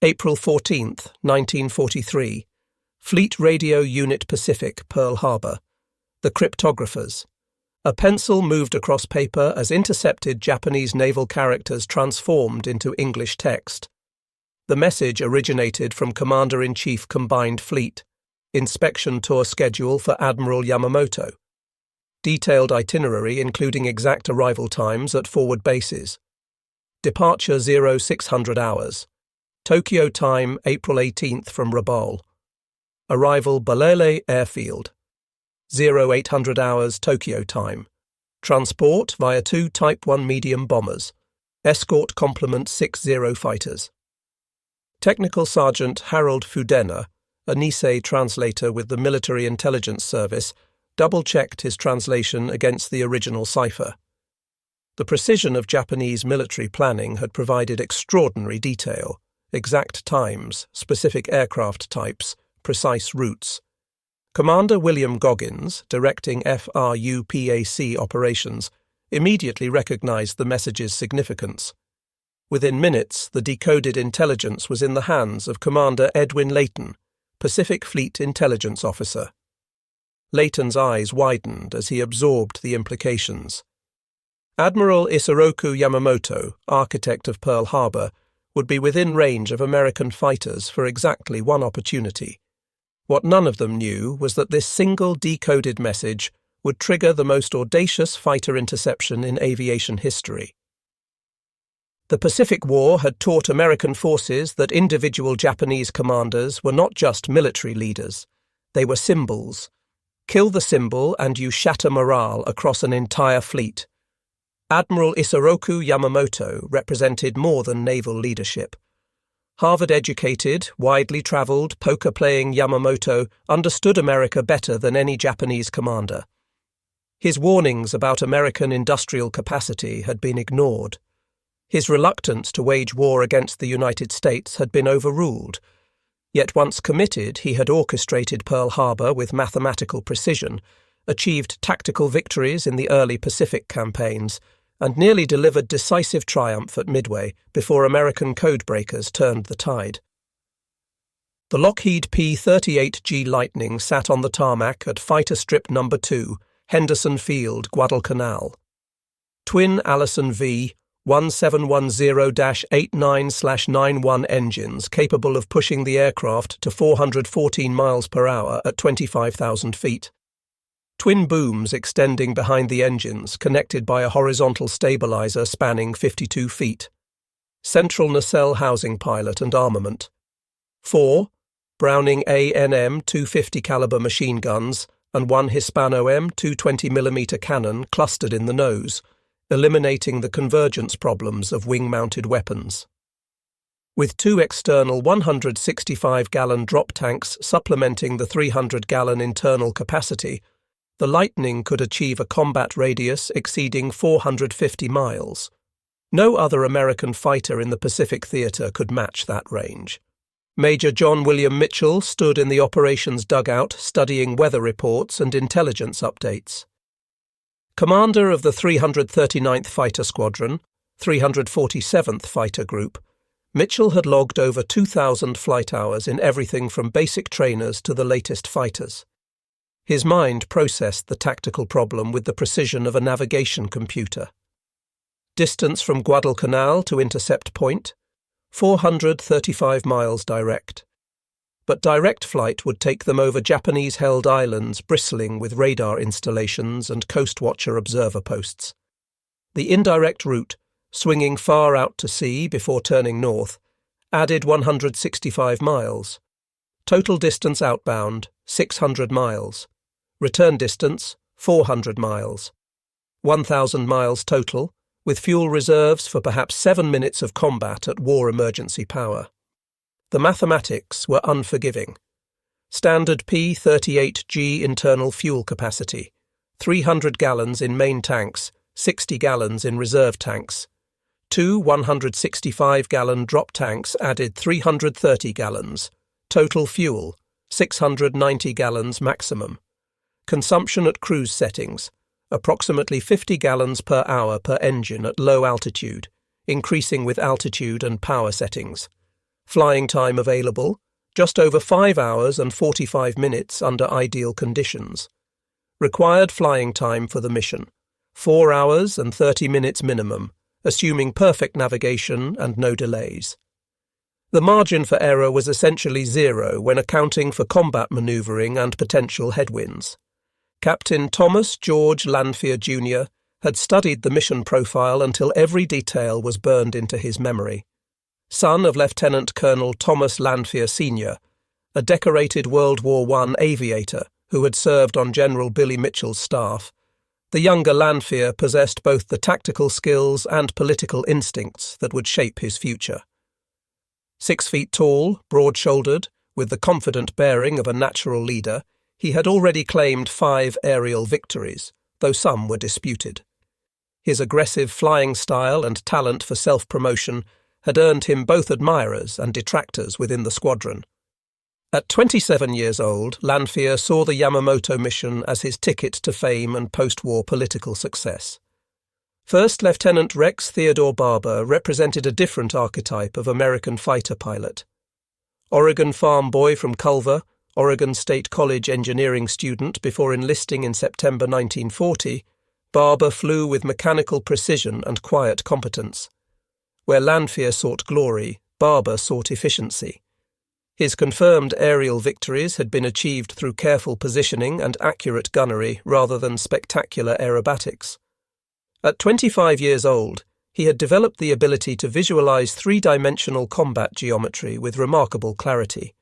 April 14, 1943. Fleet Radio Unit Pacific, Pearl Harbor. The cryptographers. A pencil moved across paper as intercepted Japanese naval characters transformed into English text. The message originated from Commander-in-Chief Combined Fleet. Inspection tour schedule for Admiral Yamamoto. Detailed itinerary including exact arrival times at forward bases. Departure 0600 hours. Tokyo time April 18th from Rabaul. Arrival Balele Airfield. 0800 hours Tokyo time. Transport via 2 Type 1 medium bombers. Escort complement 60 fighters. Technical Sergeant Harold Fudena, a Nisei translator with the Military Intelligence Service, double-checked his translation against the original cipher. The precision of Japanese military planning had provided extraordinary detail, exact times, specific aircraft types, precise routes. Commander William Goggins, directing FRUPAC operations, immediately recognized the message's significance. Within minutes, the decoded intelligence was in the hands of Commander Edwin Layton, Pacific Fleet Intelligence Officer. Layton's eyes widened as he absorbed the implications. Admiral Isoroku Yamamoto, architect of Pearl Harbor, would be within range of American fighters for exactly one opportunity. What none of them knew was that this single decoded message would trigger the most audacious fighter interception in aviation history. The Pacific War had taught American forces that individual Japanese commanders were not just military leaders. They were symbols. Kill the symbol and you shatter morale across an entire fleet. Admiral Isoroku Yamamoto represented more than naval leadership. Harvard-educated, widely travelled, poker-playing Yamamoto understood America better than any Japanese commander. His warnings about American industrial capacity had been ignored. His reluctance to wage war against the United States had been overruled. Yet once committed, he had orchestrated Pearl Harbor with mathematical precision, achieved tactical victories in the early Pacific campaigns, and nearly delivered decisive triumph at Midway before American codebreakers turned the tide. The Lockheed P-38G Lightning sat on the tarmac at Fighter Strip No. 2, Henderson Field, Guadalcanal. Twin Allison V 1710-89/91 engines capable of pushing the aircraft to 414 miles per hour at 25,000 feet. Twin booms extending behind the engines, connected by a horizontal stabilizer spanning 52 feet. Central nacelle housing pilot and armament. 4 Browning A&M 250 caliber machine guns and 1 Hispano M 220mm cannon clustered in the nose, eliminating the convergence problems of wing-mounted weapons. With 2 external 165-gallon drop tanks supplementing the 300-gallon internal capacity, the Lightning could achieve a combat radius exceeding 450 miles. No other American fighter in the Pacific theater could match that range. Major John William Mitchell stood in the operations dugout studying weather reports and intelligence updates. Commander of the 339th Fighter Squadron, 347th Fighter Group, Mitchell had logged over 2,000 flight hours in everything from basic trainers to the latest fighters. His mind processed the tactical problem with the precision of a navigation computer. Distance from Guadalcanal to intercept point, 435 miles direct. But direct flight would take them over Japanese-held islands bristling with radar installations and Coast Watcher observer posts. The indirect route, swinging far out to sea before turning north, added 165 miles. Total distance outbound, 600 miles. Return distance, 400 miles. 1,000 miles total, with fuel reserves for perhaps 7 minutes of combat at war emergency power. The mathematics were unforgiving. Standard P-38G internal fuel capacity, 300 gallons in main tanks, 60 gallons in reserve tanks. 2 165-gallon drop tanks added 330 gallons. Total fuel, 690 gallons maximum. Consumption at cruise settings, approximately 50 gallons per hour per engine at low altitude, increasing with altitude and power settings. Flying time available, just over 5 hours and 45 minutes under ideal conditions. Required flying time for the mission, 4 hours and 30 minutes minimum, assuming perfect navigation and no delays. The margin for error was essentially zero when accounting for combat manoeuvring and potential headwinds. Captain Thomas George Lanphier Jr. had studied the mission profile until every detail was burned into his memory. Son of Lieutenant Colonel Thomas Lanphier Sr., a decorated World War I aviator who had served on General Billy Mitchell's staff, the younger Lanphier possessed both the tactical skills and political instincts that would shape his future. 6 feet tall, broad-shouldered, with the confident bearing of a natural leader, he had already claimed 5 aerial victories, though some were disputed. His aggressive flying style and talent for self-promotion had earned him both admirers and detractors within the squadron. At 27 years old, Lanphier saw the Yamamoto mission as his ticket to fame and post-war political success. First Lieutenant Rex Theodore Barber represented a different archetype of American fighter pilot. Oregon farm boy from Culver, Oregon State College engineering student before enlisting in September 1940, Barber flew with mechanical precision and quiet competence. Where Lanphier sought glory, Barber sought efficiency. His confirmed aerial victories had been achieved through careful positioning and accurate gunnery rather than spectacular aerobatics. At 25 years old, he had developed the ability to visualize 3-dimensional combat geometry with remarkable clarity.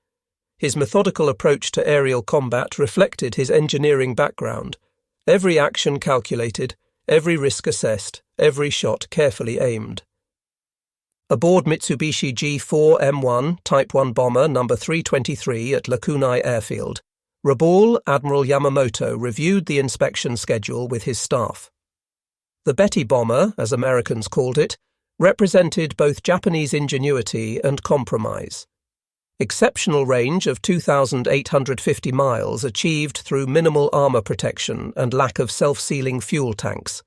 His methodical approach to aerial combat reflected his engineering background, every action calculated, every risk assessed, every shot carefully aimed. Aboard Mitsubishi G4M1 Type 1 bomber No. 323 at Lakunai Airfield, Rabaul Admiral Yamamoto reviewed the inspection schedule with his staff. The Betty bomber, as Americans called it, represented both Japanese ingenuity and compromise. Exceptional range of 2,850 miles achieved through minimal armor protection and lack of self-sealing fuel tanks.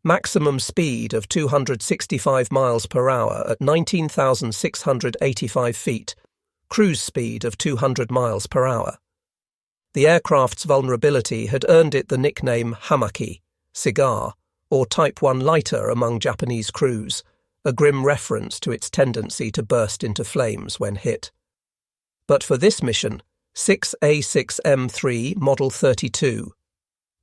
Maximum speed of 265 miles per hour at 19,685 feet, cruise speed of 200 miles per hour. The aircraft's vulnerability had earned it the nickname Hamaki, cigar, or Type 1 lighter among Japanese crews, a grim reference to its tendency to burst into flames when hit. But for this mission, 6A6M3 Model 32,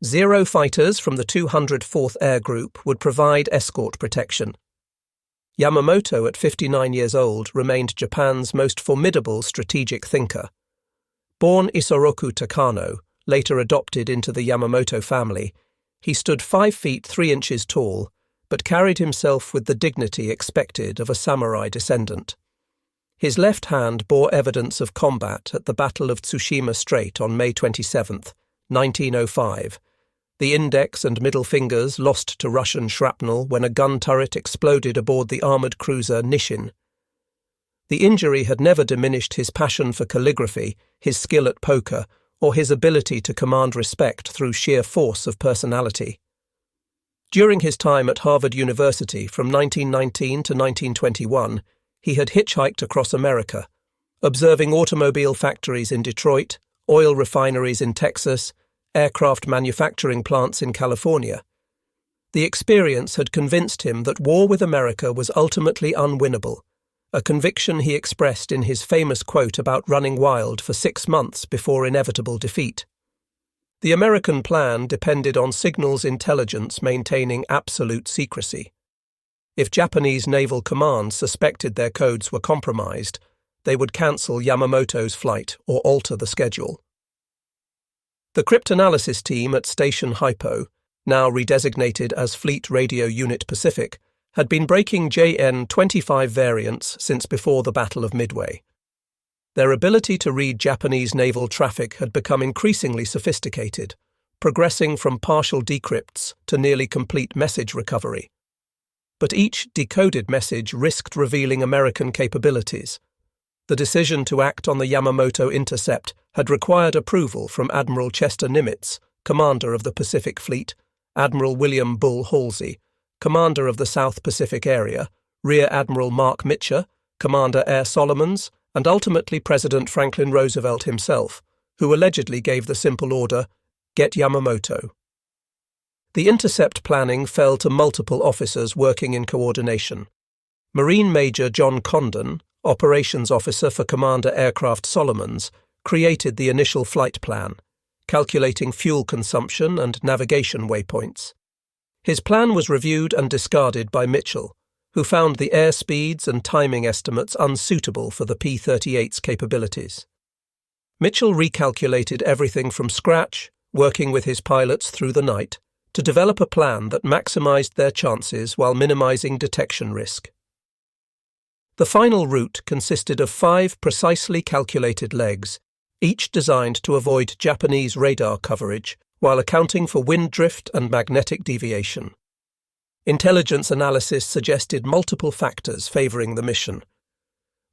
0 fighters from the 204th Air Group would provide escort protection. Yamamoto, at 59 years old, remained Japan's most formidable strategic thinker. Born Isoroku Takano, later adopted into the Yamamoto family, he stood 5 feet 3 inches tall, but carried himself with the dignity expected of a samurai descendant. His left hand bore evidence of combat at the Battle of Tsushima Strait on May 27, 1905, the index and middle fingers lost to Russian shrapnel when a gun turret exploded aboard the armoured cruiser Nishin. The injury had never diminished his passion for calligraphy, his skill at poker, or his ability to command respect through sheer force of personality. During his time at Harvard University from 1919 to 1921, he had hitchhiked across America, observing automobile factories in Detroit, oil refineries in Texas, aircraft manufacturing plants in California. The experience had convinced him that war with America was ultimately unwinnable, a conviction he expressed in his famous quote about running wild for 6 months before inevitable defeat. The American plan depended on signals intelligence maintaining absolute secrecy. If Japanese naval commands suspected their codes were compromised, they would cancel Yamamoto's flight or alter the schedule. The cryptanalysis team at Station Hypo, now redesignated as Fleet Radio Unit Pacific, had been breaking JN-25 variants since before the Battle of Midway. Their ability to read Japanese naval traffic had become increasingly sophisticated, progressing from partial decrypts to nearly complete message recovery. But each decoded message risked revealing American capabilities. The decision to act on the Yamamoto intercept had required approval from Admiral Chester Nimitz, commander of the Pacific Fleet, Admiral William Bull Halsey, commander of the South Pacific Area, Rear Admiral Mark Mitcher, Commander Air Solomons, and ultimately President Franklin Roosevelt himself, who allegedly gave the simple order, "Get Yamamoto." The intercept planning fell to multiple officers working in coordination. Marine Major John Condon, operations officer for Commander Aircraft Solomons, created the initial flight plan, calculating fuel consumption and navigation waypoints. His plan was reviewed and discarded by Mitchell, who found the airspeeds and timing estimates unsuitable for the P-38's capabilities. Mitchell recalculated everything from scratch, working with his pilots through the night, to develop a plan that maximized their chances while minimizing detection risk. The final route consisted of 5 precisely calculated legs, each designed to avoid Japanese radar coverage while accounting for wind drift and magnetic deviation. Intelligence analysis suggested multiple factors favoring the mission.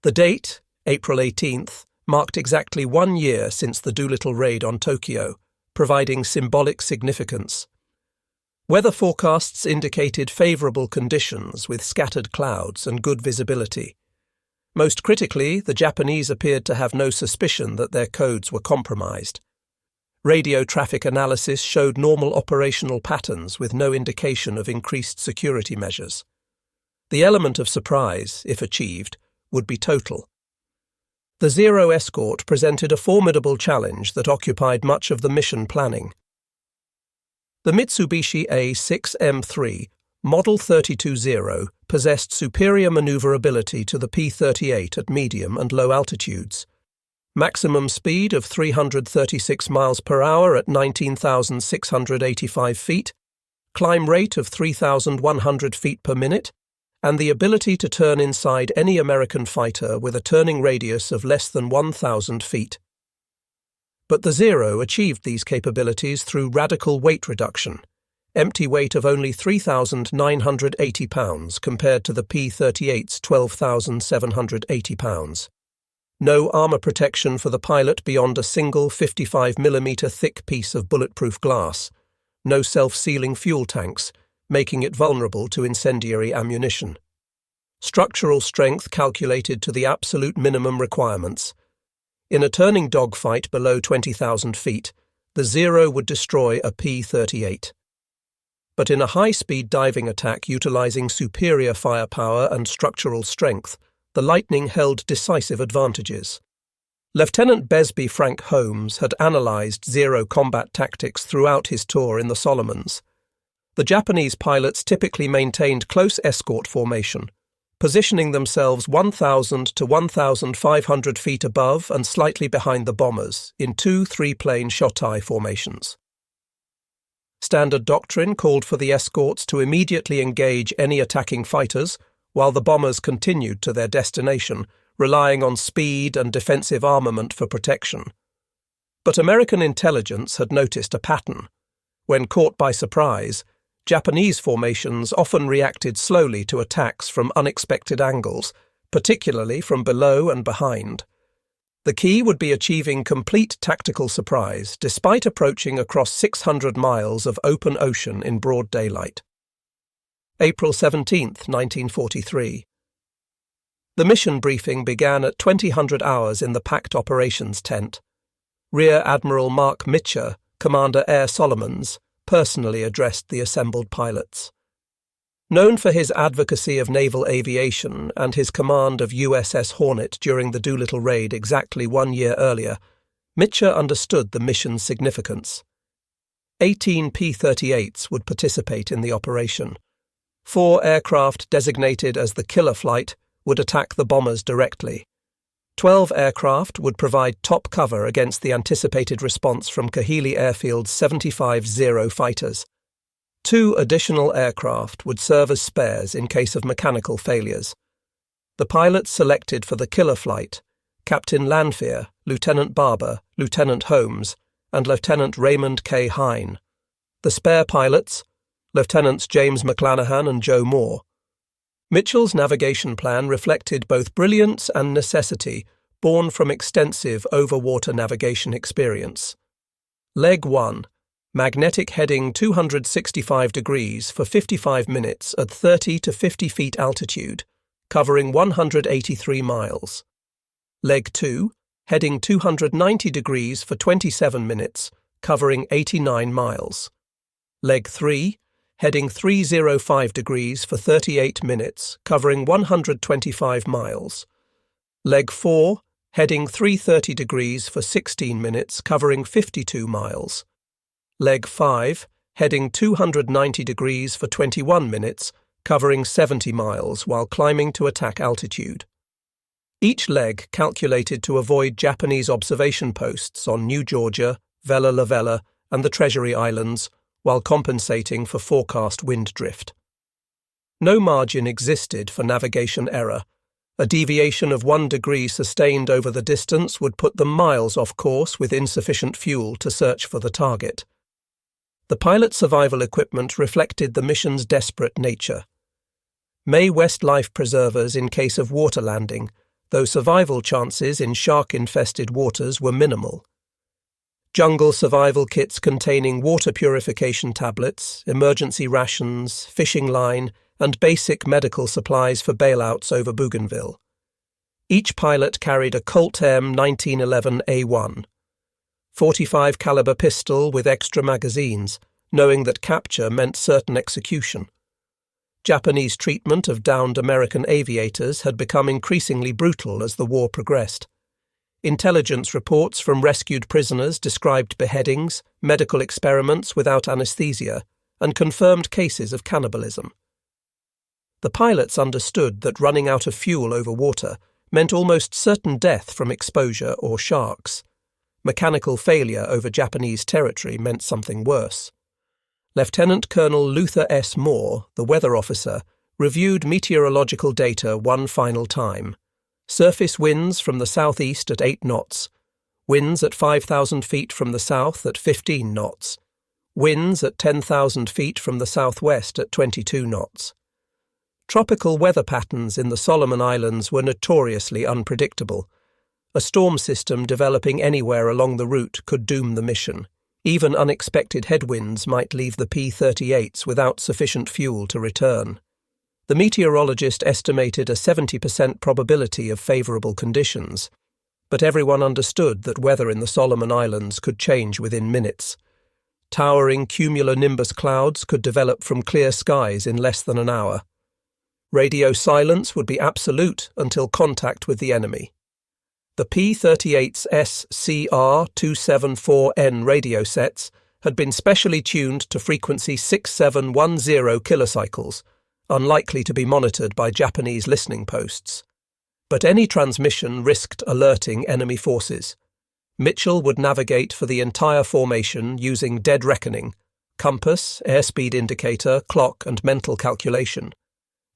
The date, April 18th, marked exactly 1 year since the Doolittle Raid on Tokyo, providing symbolic significance. Weather forecasts indicated favorable conditions with scattered clouds and good visibility. Most critically, the Japanese appeared to have no suspicion that their codes were compromised. Radio traffic analysis showed normal operational patterns with no indication of increased security measures. The element of surprise, if achieved, would be total. The Zero escort presented a formidable challenge that occupied much of the mission planning. The Mitsubishi A6M3 Model 320 possessed superior maneuverability to the P-38 at medium and low altitudes. Maximum speed of 336 miles per hour at 19,685 feet, climb rate of 3,100 feet per minute, and the ability to turn inside any American fighter with a turning radius of less than 1,000 feet. But the Zero achieved these capabilities through radical weight reduction, empty weight of only 3,980 pounds compared to the P-38's 12,780 pounds. No armor protection for the pilot beyond a single 55mm thick piece of bulletproof glass, no self-sealing fuel tanks, making it vulnerable to incendiary ammunition. Structural strength calculated to the absolute minimum requirements. In a turning dogfight below 20,000 feet, the Zero would destroy a P-38. But in a high-speed diving attack utilizing superior firepower and structural strength, the Lightning held decisive advantages. Lieutenant Besby Frank Holmes had analyzed Zero combat tactics throughout his tour in the Solomons. The Japanese pilots typically maintained close escort formation, positioning themselves 1,000 to 1,500 feet above and slightly behind the bombers in 2 3-plane Shotai formations. Standard doctrine called for the escorts to immediately engage any attacking fighters, while the bombers continued to their destination, relying on speed and defensive armament for protection. But American intelligence had noticed a pattern. When caught by surprise, Japanese formations often reacted slowly to attacks from unexpected angles, particularly from below and behind. The key would be achieving complete tactical surprise despite approaching across 600 miles of open ocean in broad daylight. April 17, 1943. The mission briefing began at 2000 hours in the packed operations tent. Rear Admiral Mark Mitcher, Commander Air Solomons, personally addressed the assembled pilots. Known for his advocacy of naval aviation and his command of USS Hornet during the Doolittle Raid exactly 1 year earlier, Mitcher understood the mission's significance. 18 P-38s would participate in the operation. 4 aircraft designated as the killer flight would attack the bombers directly. 12 aircraft would provide top cover against the anticipated response from Kahili Airfield's 75 Zero fighters. 2 additional aircraft would serve as spares in case of mechanical failures. The pilots selected for the killer flight, Captain Lanphier, Lieutenant Barber, Lieutenant Holmes, and Lieutenant Raymond K. Hine. The spare pilots, Lieutenants James McClanahan and Joe Moore. Mitchell's navigation plan reflected both brilliance and necessity born from extensive overwater navigation experience. Leg 1. Magnetic heading 265 degrees for 55 minutes at 30 to 50 feet altitude. covering 183 miles. Leg 2, heading 290 degrees for 27 minutes, covering 89 miles. Leg 3, heading 305 degrees for 38 minutes, covering 125 miles. Leg 4, heading 330 degrees for 16 minutes, covering 52 miles. Leg 5, heading 290 degrees for 21 minutes, covering 70 miles while climbing to attack altitude. Each leg calculated to avoid Japanese observation posts on New Georgia, Vella La Vella, and the Treasury Islands, while compensating for forecast wind drift. No margin existed for navigation error. A deviation of 1 degree sustained over the distance would put them miles off course with insufficient fuel to search for the target. The pilot survival equipment reflected the mission's desperate nature. Mae West life preservers in case of water landing, though survival chances in shark-infested waters were minimal. Jungle survival kits containing water purification tablets, emergency rations, fishing line, and basic medical supplies for bailouts over Bougainville. Each pilot carried a Colt M 1911A1, 45 caliber pistol with extra magazines, knowing that capture meant certain execution. Japanese treatment of downed American aviators had become increasingly brutal as the war progressed. Intelligence reports from rescued prisoners described beheadings, medical experiments without anesthesia, and confirmed cases of cannibalism. The pilots understood that running out of fuel over water meant almost certain death from exposure or sharks. Mechanical failure over Japanese territory meant something worse. Lieutenant Colonel Luther S. Moore, the weather officer, reviewed meteorological data one final time. Surface winds from the southeast at 8 knots, winds at 5,000 feet from the south at 15 knots, winds at 10,000 feet from the southwest at 22 knots. Tropical weather patterns in the Solomon Islands were notoriously unpredictable. A storm system developing anywhere along the route could doom the mission. Even unexpected headwinds might leave the P-38s without sufficient fuel to return. The meteorologist estimated a 70% probability of favourable conditions, but everyone understood that weather in the Solomon Islands could change within minutes. Towering cumulonimbus clouds could develop from clear skies in less than an hour. Radio silence would be absolute until contact with the enemy. The P-38's SCR-274N radio sets had been specially tuned to frequency 6710 kilocycles, unlikely to be monitored by Japanese listening posts. But any transmission risked alerting enemy forces. Mitchell would navigate for the entire formation using dead reckoning, compass, airspeed indicator, clock, and mental calculation.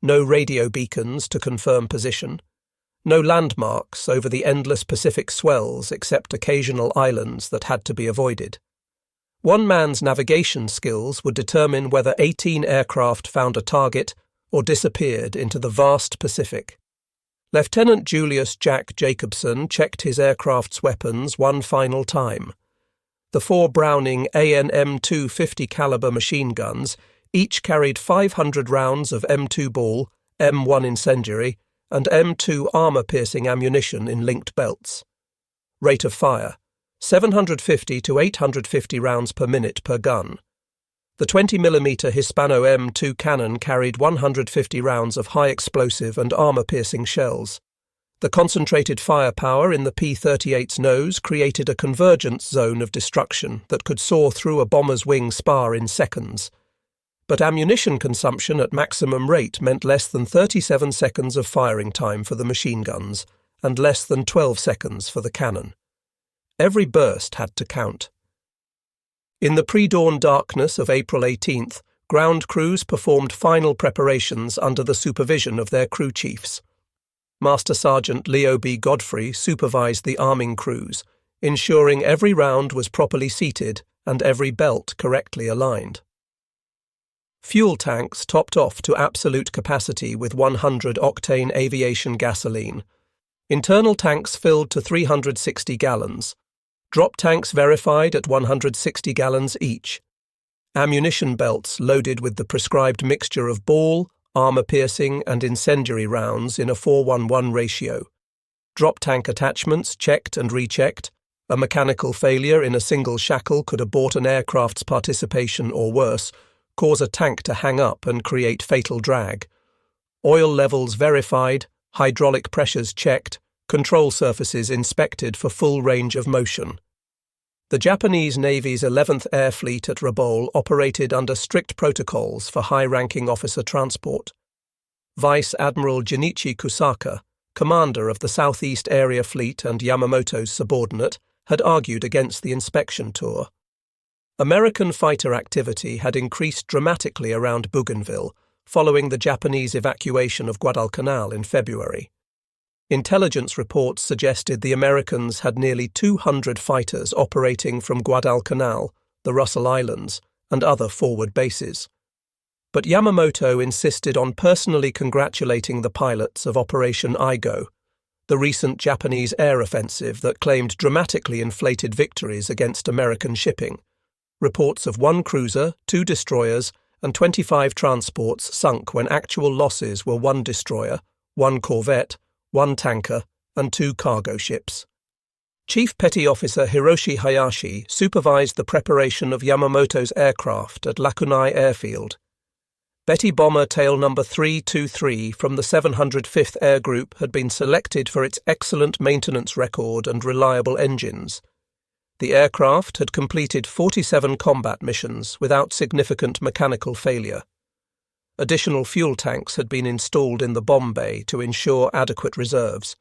No radio beacons to confirm position. No landmarks over the endless Pacific swells except occasional islands that had to be avoided. One man's navigation skills would determine whether 18 aircraft found a target or disappeared into the vast Pacific. Lieutenant Julius Jack Jacobson checked his aircraft's weapons one final time. The 4 Browning AN M250 caliber machine guns each carried 500 rounds of M2 ball, M1 incendiary, and M2 armour-piercing ammunition in linked belts. Rate of fire: 750 to 850 rounds per minute per gun. The 20mm Hispano M2 cannon carried 150 rounds of high-explosive and armour-piercing shells. The concentrated firepower in the P-38's nose created a convergence zone of destruction that could soar through a bomber's wing spar in seconds. But ammunition consumption at maximum rate meant less than 37 seconds of firing time for the machine guns and less than 12 seconds for the cannon. Every burst had to count. In the pre-dawn darkness of April 18th, ground crews performed final preparations under the supervision of their crew chiefs. Master Sergeant Leo B. Godfrey supervised the arming crews, ensuring every round was properly seated and every belt correctly aligned. Fuel tanks topped off to absolute capacity with 100-octane aviation gasoline. Internal tanks filled to 360 gallons. Drop tanks verified at 160 gallons each. Ammunition belts loaded with the prescribed mixture of ball, armor-piercing and incendiary rounds in a 4:1 ratio. Drop tank attachments checked and rechecked. A mechanical failure in a single shackle could abort an aircraft's participation or worse, cause a tank to hang up and create fatal drag. Oil levels verified, hydraulic pressures checked, control surfaces inspected for full range of motion. The Japanese Navy's 11th Air Fleet at Rabaul operated under strict protocols for high-ranking officer transport. Vice Admiral Junichi Kusaka, commander of the Southeast Area Fleet and Yamamoto's subordinate, had argued against the inspection tour. American fighter activity had increased dramatically around Bougainville following the Japanese evacuation of Guadalcanal in February. Intelligence reports suggested the Americans had nearly 200 fighters operating from Guadalcanal, the Russell Islands, and other forward bases. But Yamamoto insisted on personally congratulating the pilots of Operation Igo, the recent Japanese air offensive that claimed dramatically inflated victories against American shipping. Reports of 1 cruiser, 2 destroyers, and 25 transports sunk when actual losses were 1 destroyer, 1 corvette, 1 tanker, and 2 cargo ships. Chief Petty Officer Hiroshi Hayashi supervised the preparation of Yamamoto's aircraft at Lakunai Airfield. Betty Bomber Tail No. 323 from the 705th Air Group had been selected for its excellent maintenance record and reliable engines. The aircraft had completed 47 combat missions without significant mechanical failure. Additional fuel tanks had been installed in the bomb bay to ensure adequate reserves.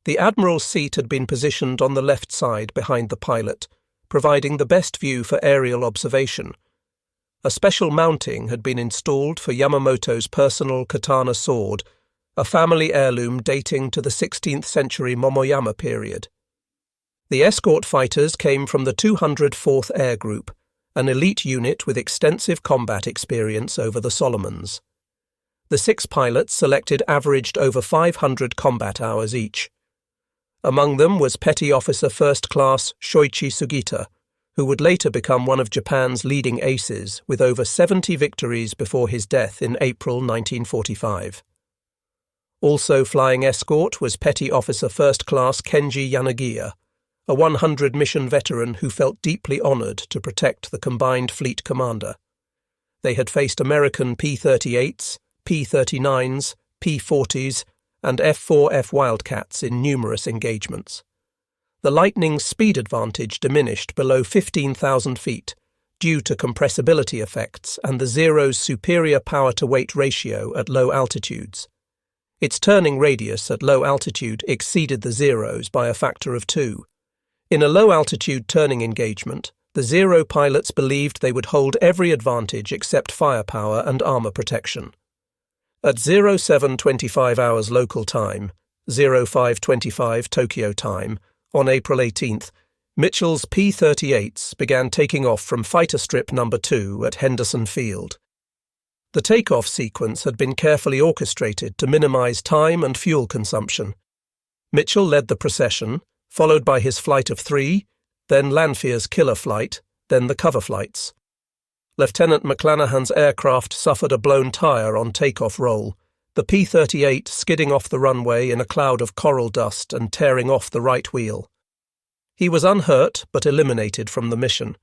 The Admiral's seat had been positioned on the left side behind the pilot, providing the best view for aerial observation. A special mounting had been installed for Yamamoto's personal katana sword, a family heirloom dating to the 16th century Momoyama period. The escort fighters came from the 204th Air Group, an elite unit with extensive combat experience over the Solomons. The 6 pilots selected averaged over 500 combat hours each. Among them was Petty Officer First Class Shoichi Sugita, who would later become one of Japan's leading aces with over 70 victories before his death in April 1945. Also flying escort was Petty Officer First Class Kenji Yanagiya, a 100-mission veteran who felt deeply honored to protect the combined fleet commander. They had faced American P-38s, P-39s, P-40s, and F-4F Wildcats in numerous engagements. The Lightning's speed advantage diminished below 15,000 feet due to compressibility effects and the Zero's superior power-to-weight ratio at low altitudes. Its turning radius at low altitude exceeded the Zero's by a factor of 2. In a low-altitude turning engagement, the Zero pilots believed they would hold every advantage except firepower and armor protection. At 07:25 hours local time, 05:25 Tokyo time, on April 18th, Mitchell's P-38s began taking off from Fighter Strip No. 2 at Henderson Field. The takeoff sequence had been carefully orchestrated to minimize time and fuel consumption. Mitchell led the procession, followed by his flight of 3, then Lanphier's killer flight, then the cover flights. Lieutenant McClanahan's aircraft suffered a blown tire on takeoff roll, the P-38 skidding off the runway in a cloud of coral dust and tearing off the right wheel. He was unhurt but eliminated from the mission.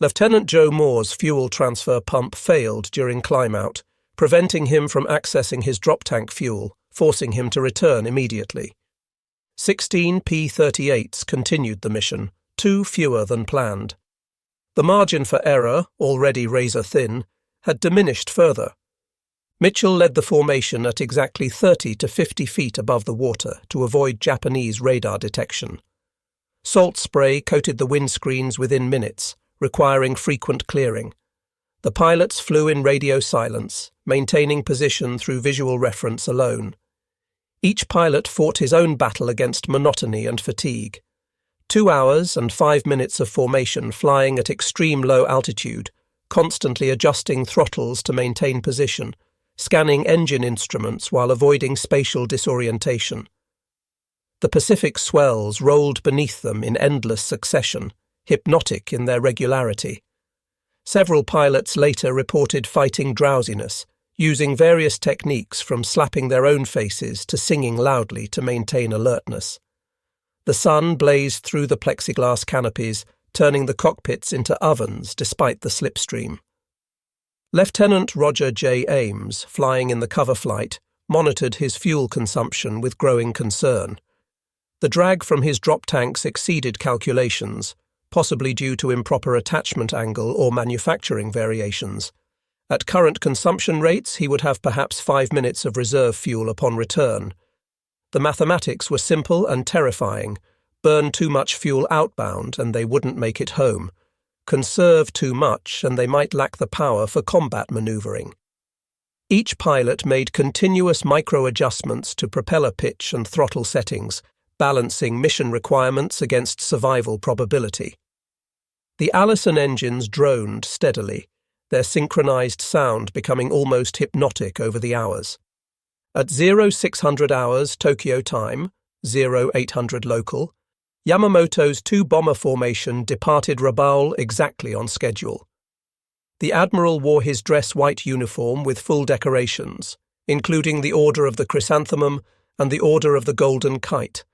Lieutenant Joe Moore's fuel transfer pump failed during climb-out, preventing him from accessing his drop tank fuel, forcing him to return immediately. 16 P-38s continued the mission, 2 fewer than planned. The margin for error, already razor-thin, had diminished further. Mitchell led the formation at exactly 30 to 50 feet above the water to avoid Japanese radar detection. Salt spray coated the windscreens within minutes, requiring frequent clearing. The pilots flew in radio silence, maintaining position through visual reference alone. Each pilot fought his own battle against monotony and fatigue. 2 hours and 5 minutes of formation flying at extreme low altitude, constantly adjusting throttles to maintain position, scanning engine instruments while avoiding spatial disorientation. The Pacific swells rolled beneath them in endless succession, hypnotic in their regularity. Several pilots later reported fighting drowsiness, using various techniques from slapping their own faces to singing loudly to maintain alertness. The sun blazed through the plexiglass canopies, turning the cockpits into ovens despite the slipstream. Lieutenant Roger J. Ames, flying in the cover flight, monitored his fuel consumption with growing concern. The drag from his drop tanks exceeded calculations, possibly due to improper attachment angle or manufacturing variations. At current consumption rates, he would have perhaps 5 minutes of reserve fuel upon return. The mathematics were simple and terrifying. Burn too much fuel outbound and they wouldn't make it home. Conserve too much and they might lack the power for combat maneuvering. Each pilot made continuous micro-adjustments to propeller pitch and throttle settings, balancing mission requirements against survival probability. The Allison engines droned steadily, their synchronized sound becoming almost hypnotic over the hours. At 0600 hours Tokyo time, 0800 local, Yamamoto's two-bomber formation departed Rabaul exactly on schedule. The Admiral wore his dress-white uniform with full decorations, including the Order of the Chrysanthemum and the Order of the Golden Kite,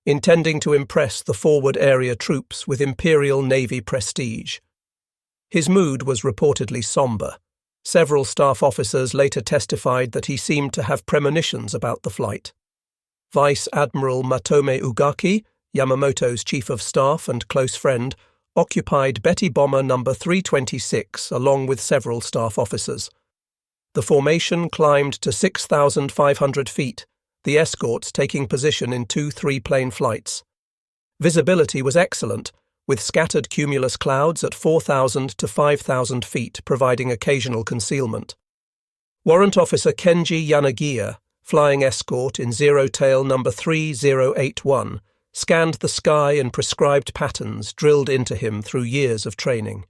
intending to impress the forward area troops with Imperial Navy prestige. His mood was reportedly somber. Several staff officers later testified that he seemed to have premonitions about the flight. Vice Admiral Matome Ugaki, Yamamoto's chief of staff and close friend, occupied Betty Bomber No. 326 along with several staff officers. The formation climbed to 6,500 feet, the escorts taking position in 2 3-plane flights. Visibility was excellent, with scattered cumulus clouds at 4,000 to 5,000 feet providing occasional concealment. Warrant Officer Kenji Yanagiya, flying escort in Zero-Tail No. 3081, scanned the sky in prescribed patterns drilled into him through years of training.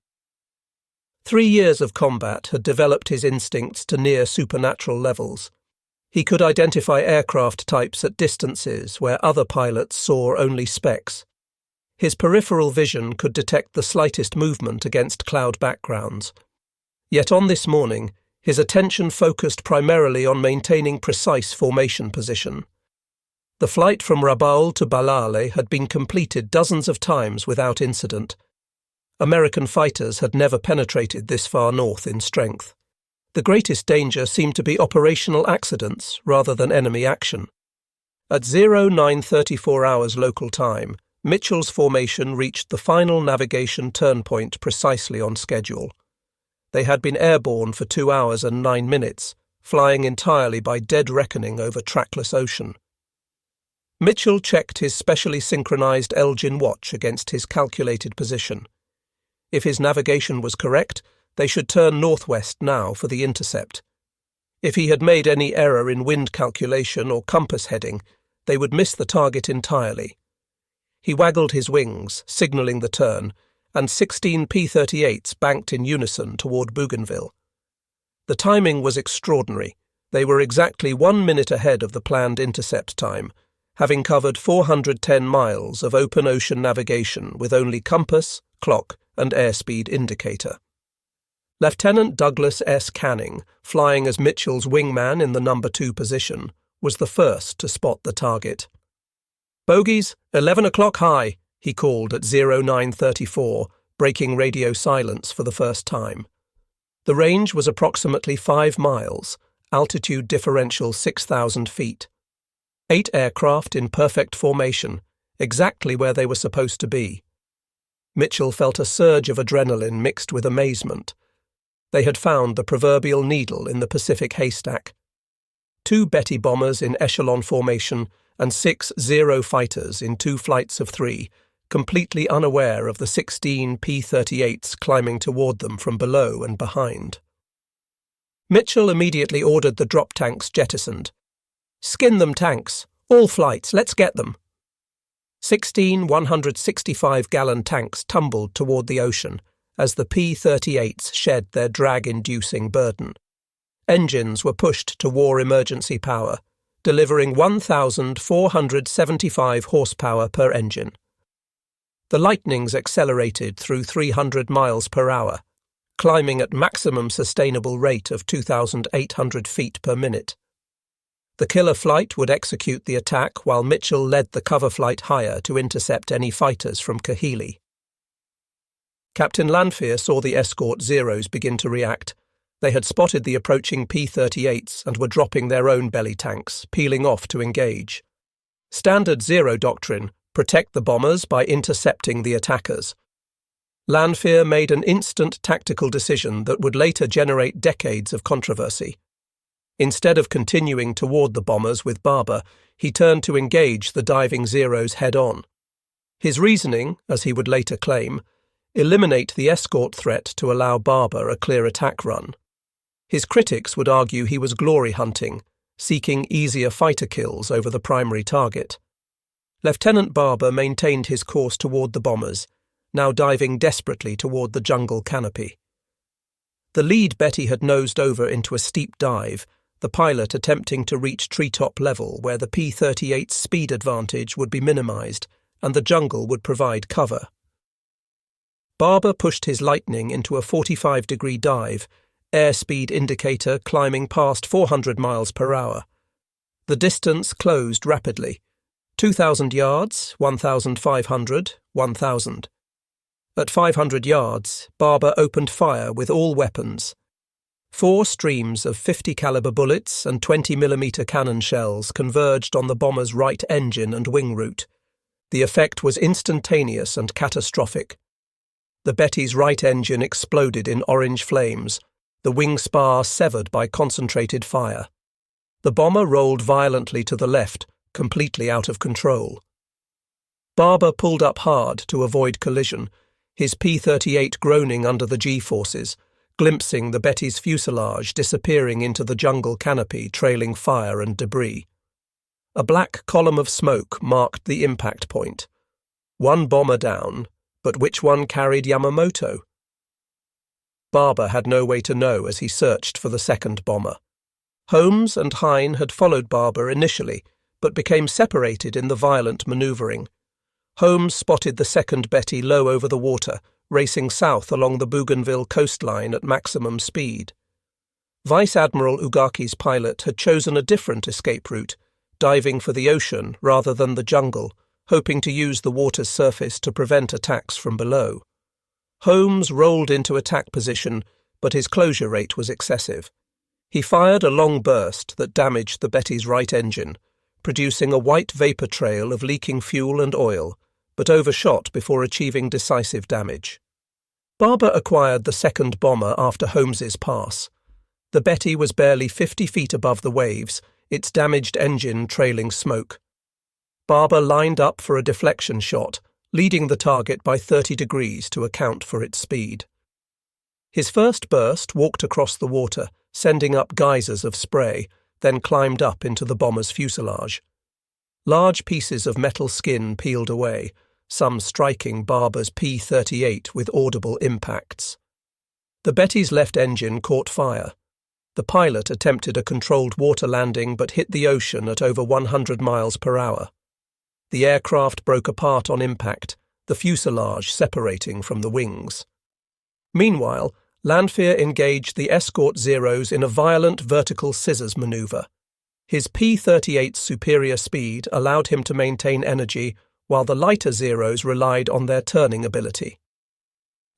3 years of combat had developed his instincts to near supernatural levels. He could identify aircraft types at distances where other pilots saw only specks. His peripheral vision could detect the slightest movement against cloud backgrounds. Yet on this morning, his attention focused primarily on maintaining precise formation position. The flight from Rabaul to Balale had been completed dozens of times without incident. American fighters had never penetrated this far north in strength. The greatest danger seemed to be operational accidents rather than enemy action. At 0934 hours local time, Mitchell's formation reached the final navigation turn point precisely on schedule. They had been airborne for 2 hours and 9 minutes, flying entirely by dead reckoning over trackless ocean. Mitchell checked his specially synchronized Elgin watch against his calculated position. If his navigation was correct, they should turn northwest now for the intercept. If he had made any error in wind calculation or compass heading, they would miss the target entirely. He waggled his wings, signalling the turn, and 16 P-38s banked in unison toward Bougainville. The timing was extraordinary. They were exactly 1 minute ahead of the planned intercept time, having covered 410 miles of open ocean navigation with only compass, clock, and airspeed indicator. Lieutenant Douglas S. Canning, flying as Mitchell's wingman in the No. 2 position, was the first to spot the target. "Bogies, 11 o'clock high," he called at 0934, breaking radio silence for the first time. The range was approximately 5 miles, altitude differential 6,000 feet. 8 aircraft in perfect formation, exactly where they were supposed to be. Mitchell felt a surge of adrenaline mixed with amazement. They had found the proverbial needle in the Pacific haystack. 2 Betty bombers in echelon formation and 6 Zero fighters in 2 flights of 3, completely unaware of the 16 P-38s climbing toward them from below and behind. Mitchell immediately ordered the drop tanks jettisoned. "Skin them, tanks! All flights, let's get them!" 16 165-gallon tanks tumbled toward the ocean as the P-38s shed their drag-inducing burden. Engines were pushed to war emergency power, delivering 1,475 horsepower per engine. The Lightnings accelerated through 300 miles per hour. climbing at maximum sustainable rate of 2,800 feet per minute. The killer flight would execute the attack while Mitchell led the cover flight higher to intercept any fighters from Kahili. Captain Lanphier saw the escort Zeros begin to react. They had spotted the approaching P-38s and were dropping their own belly tanks, peeling off to engage. Standard Zero doctrine: protect the bombers by intercepting the attackers. Lanphier made an instant tactical decision that would later generate decades of controversy. Instead of continuing toward the bombers with Barber, he turned to engage the diving Zeros head-on. His reasoning, as he would later claim, eliminate the escort threat to allow Barber a clear attack run. His critics would argue he was glory hunting, seeking easier fighter kills over the primary target. Lieutenant Barber maintained his course toward the bombers, now diving desperately toward the jungle canopy. The lead Betty had nosed over into a steep dive, the pilot attempting to reach treetop level where the P-38's speed advantage would be minimized and the jungle would provide cover. Barber pushed his Lightning into a 45-degree dive, airspeed indicator climbing past 400 miles per hour. The distance closed rapidly. 2,000 yards, 1,500, 1,000. At 500 yards, Barber opened fire with all weapons. 4 streams of 50 caliber bullets and 20mm cannon shells converged on the bomber's right engine and wing root. The effect was instantaneous and catastrophic. The Betty's right engine exploded in orange flames, the wing spar severed by concentrated fire. The bomber rolled violently to the left, completely out of control. Barber pulled up hard to avoid collision, his P-38 groaning under the G-forces, glimpsing the Betty's fuselage disappearing into the jungle canopy trailing fire and debris. A black column of smoke marked the impact point. 1 bomber down, but which one carried Yamamoto? Barber had no way to know as he searched for the second bomber. Holmes and Hine had followed Barber initially, but became separated in the violent manoeuvring. Holmes spotted the second Betty low over the water, racing south along the Bougainville coastline at maximum speed. Vice Admiral Ugaki's pilot had chosen a different escape route, diving for the ocean rather than the jungle, hoping to use the water's surface to prevent attacks from below. Holmes rolled into attack position, but his closure rate was excessive. He fired a long burst that damaged the Betty's right engine, producing a white vapour trail of leaking fuel and oil, but overshot before achieving decisive damage. Barber acquired the second bomber after Holmes's pass. The Betty was barely 50 feet above the waves, its damaged engine trailing smoke. Barber lined up for a deflection shot, leading the target by 30 degrees to account for its speed. His first burst walked across the water, sending up geysers of spray, then climbed up into the bomber's fuselage. Large pieces of metal skin peeled away, some striking Barber's P-38 with audible impacts. The Betty's left engine caught fire. The pilot attempted a controlled water landing but hit the ocean at over 100 miles per hour. The aircraft broke apart on impact, the fuselage separating from the wings. Meanwhile, Lanphier engaged the escort Zeros in a violent vertical scissors maneuver. His P-38's superior speed allowed him to maintain energy, while the lighter Zeros relied on their turning ability.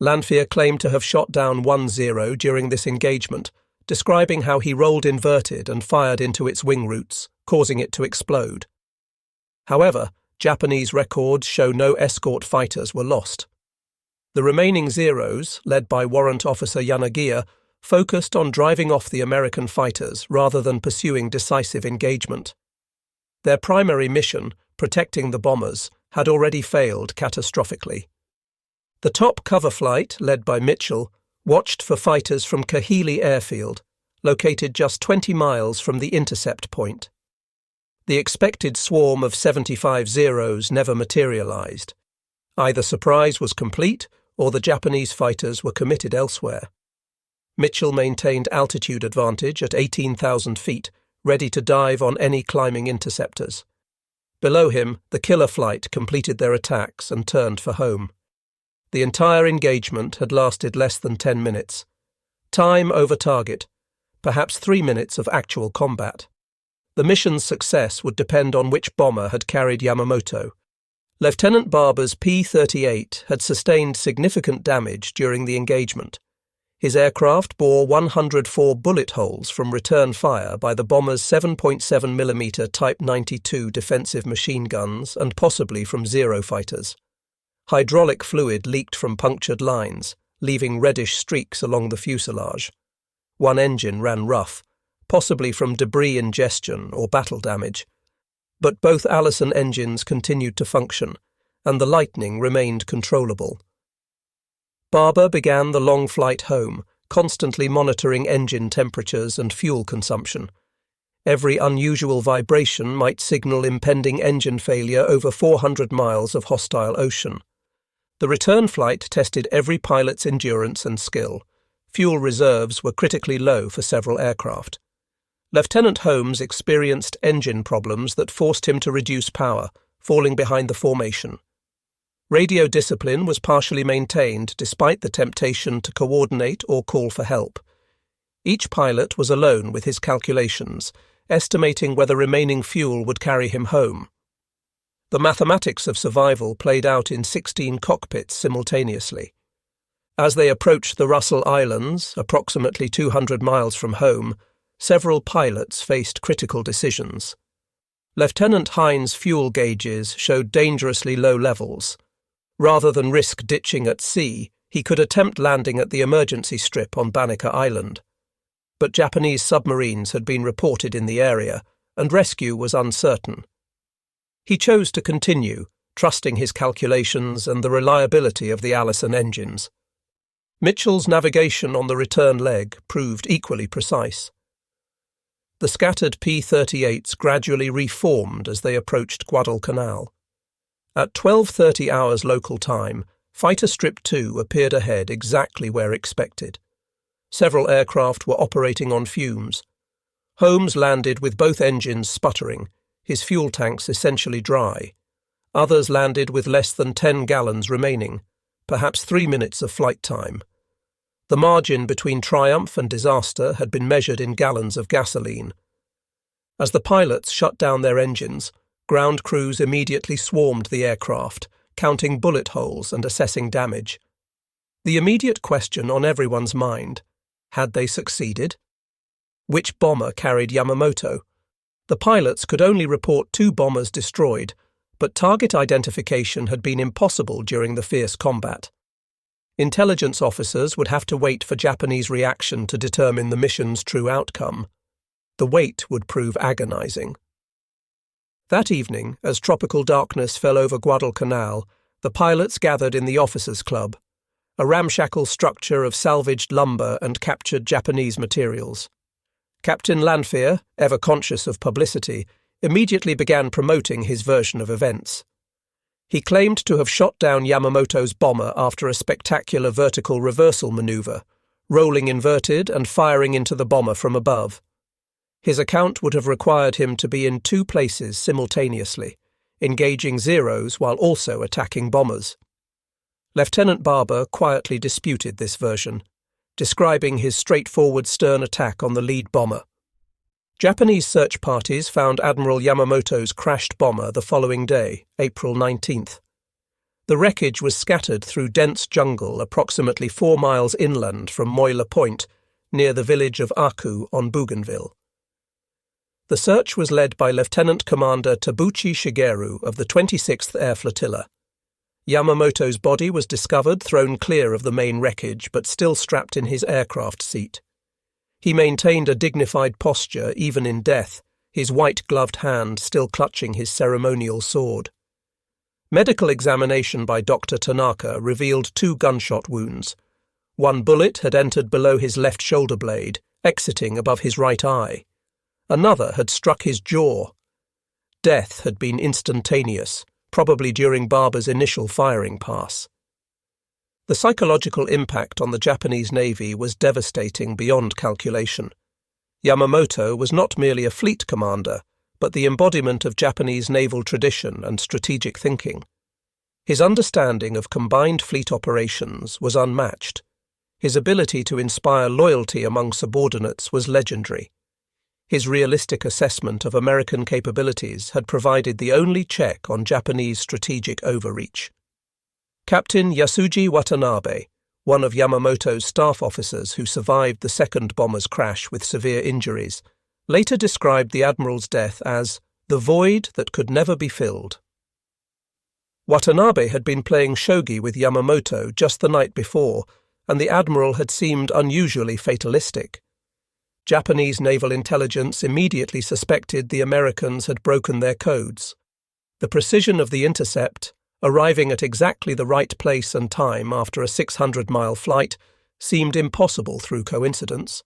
Lanphier claimed to have shot down 1 Zero during this engagement, describing how he rolled inverted and fired into its wing roots, causing it to explode. However, Japanese records show no escort fighters were lost. The remaining Zeros, led by Warrant Officer Yanagiya, focused on driving off the American fighters rather than pursuing decisive engagement. Their primary mission, protecting the bombers, had already failed catastrophically. The top cover flight, led by Mitchell, watched for fighters from Kahili Airfield, located just 20 miles from the intercept point. The expected swarm of 75 Zeros never materialized. Either surprise was complete, or the Japanese fighters were committed elsewhere. Mitchell maintained altitude advantage at 18,000 feet, ready to dive on any climbing interceptors. Below him, the killer flight completed their attacks and turned for home. The entire engagement had lasted less than 10 minutes. Time over target, perhaps 3 minutes of actual combat. The mission's success would depend on which bomber had carried Yamamoto. Lieutenant Barber's P-38 had sustained significant damage during the engagement. His aircraft bore 104 bullet holes from return fire by the bomber's 7.7mm Type 92 defensive machine guns and possibly from Zero fighters. Hydraulic fluid leaked from punctured lines, leaving reddish streaks along the fuselage. One engine ran rough, possibly from debris ingestion or battle damage. But both Allison engines continued to function, and the Lightning remained controllable. Barber began the long flight home, constantly monitoring engine temperatures and fuel consumption. Every unusual vibration might signal impending engine failure over 400 miles of hostile ocean. The return flight tested every pilot's endurance and skill. Fuel reserves were critically low for several aircraft. Lieutenant Holmes experienced engine problems that forced him to reduce power, falling behind the formation. Radio discipline was partially maintained despite the temptation to coordinate or call for help. Each pilot was alone with his calculations, estimating whether remaining fuel would carry him home. The mathematics of survival played out in 16 cockpits simultaneously. As they approached the Russell Islands, approximately 200 miles from home, several pilots faced critical decisions. Lieutenant Hines' fuel gauges showed dangerously low levels. Rather than risk ditching at sea, he could attempt landing at the emergency strip on Banneker Island. But Japanese submarines had been reported in the area, and rescue was uncertain. He chose to continue, trusting his calculations and the reliability of the Allison engines. Mitchell's navigation on the return leg proved equally precise. The scattered P-38s gradually reformed as they approached Guadalcanal. At 12:30 hours local time, Fighter Strip 2 appeared ahead exactly where expected. Several aircraft were operating on fumes. Holmes landed with both engines sputtering, his fuel tanks essentially dry. Others landed with less than 10 gallons remaining, perhaps 3 minutes of flight time. The margin between triumph and disaster had been measured in gallons of gasoline. As the pilots shut down their engines, ground crews immediately swarmed the aircraft, counting bullet holes and assessing damage. The immediate question on everyone's mind: had they succeeded? Which bomber carried Yamamoto? The pilots could only report 2 bombers destroyed, but target identification had been impossible during the fierce combat. Intelligence officers would have to wait for Japanese reaction to determine the mission's true outcome. The wait would prove agonizing. That evening, as tropical darkness fell over Guadalcanal, the pilots gathered in the Officers' Club, a ramshackle structure of salvaged lumber and captured Japanese materials. Captain Lanphier, ever conscious of publicity, immediately began promoting his version of events. He claimed to have shot down Yamamoto's bomber after a spectacular vertical reversal maneuver, rolling inverted and firing into the bomber from above. His account would have required him to be in 2 places simultaneously, engaging Zeros while also attacking bombers. Lieutenant Barber quietly disputed this version, describing his straightforward stern attack on the lead bomber. Japanese search parties found Admiral Yamamoto's crashed bomber the following day, April 19th. The wreckage was scattered through dense jungle approximately 4 miles inland from Moila Point, near the village of Aku on Bougainville. The search was led by Lieutenant Commander Tabuchi Shigeru of the 26th Air Flotilla. Yamamoto's body was discovered thrown clear of the main wreckage but still strapped in his aircraft seat. He maintained a dignified posture even in death, his white-gloved hand still clutching his ceremonial sword. Medical examination by Dr. Tanaka revealed 2 gunshot wounds. One bullet had entered below his left shoulder blade, exiting above his right eye. Another had struck his jaw. Death had been instantaneous, probably during Barber's initial firing pass. The psychological impact on the Japanese Navy was devastating beyond calculation. Yamamoto was not merely a fleet commander, but the embodiment of Japanese naval tradition and strategic thinking. His understanding of combined fleet operations was unmatched. His ability to inspire loyalty among subordinates was legendary. His realistic assessment of American capabilities had provided the only check on Japanese strategic overreach. Captain Yasuji Watanabe, one of Yamamoto's staff officers who survived the second bomber's crash with severe injuries, later described the admiral's death as the void that could never be filled. Watanabe had been playing shogi with Yamamoto just the night before, and the admiral had seemed unusually fatalistic. Japanese naval intelligence immediately suspected the Americans had broken their codes. The precision of the intercept, arriving at exactly the right place and time after a 600-mile flight, seemed impossible through coincidence.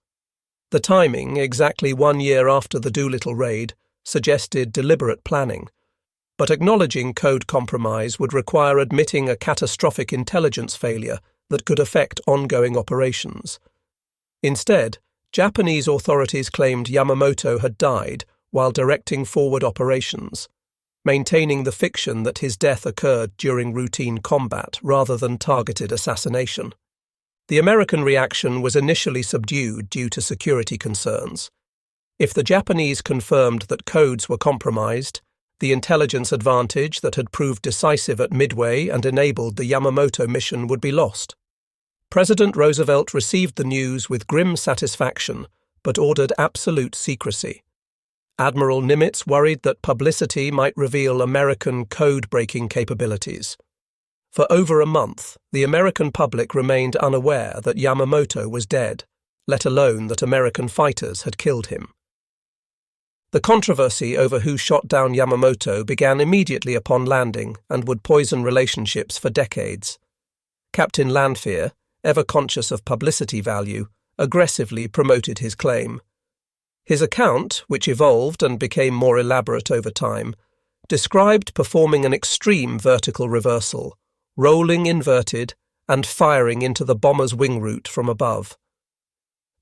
The timing, exactly 1 year after the Doolittle Raid, suggested deliberate planning, but acknowledging code compromise would require admitting a catastrophic intelligence failure that could affect ongoing operations. Instead, Japanese authorities claimed Yamamoto had died while directing forward operations, maintaining the fiction that his death occurred during routine combat rather than targeted assassination. The American reaction was initially subdued due to security concerns. If the Japanese confirmed that codes were compromised, the intelligence advantage that had proved decisive at Midway and enabled the Yamamoto mission would be lost. President Roosevelt received the news with grim satisfaction, but ordered absolute secrecy. Admiral Nimitz worried that publicity might reveal American code-breaking capabilities. For over a month, the American public remained unaware that Yamamoto was dead, let alone that American fighters had killed him. The controversy over who shot down Yamamoto began immediately upon landing and would poison relationships for decades. Captain Lanphier, ever conscious of publicity value, aggressively promoted his claim. His account, which evolved and became more elaborate over time, described performing an extreme vertical reversal, rolling inverted, and firing into the bomber's wing root from above.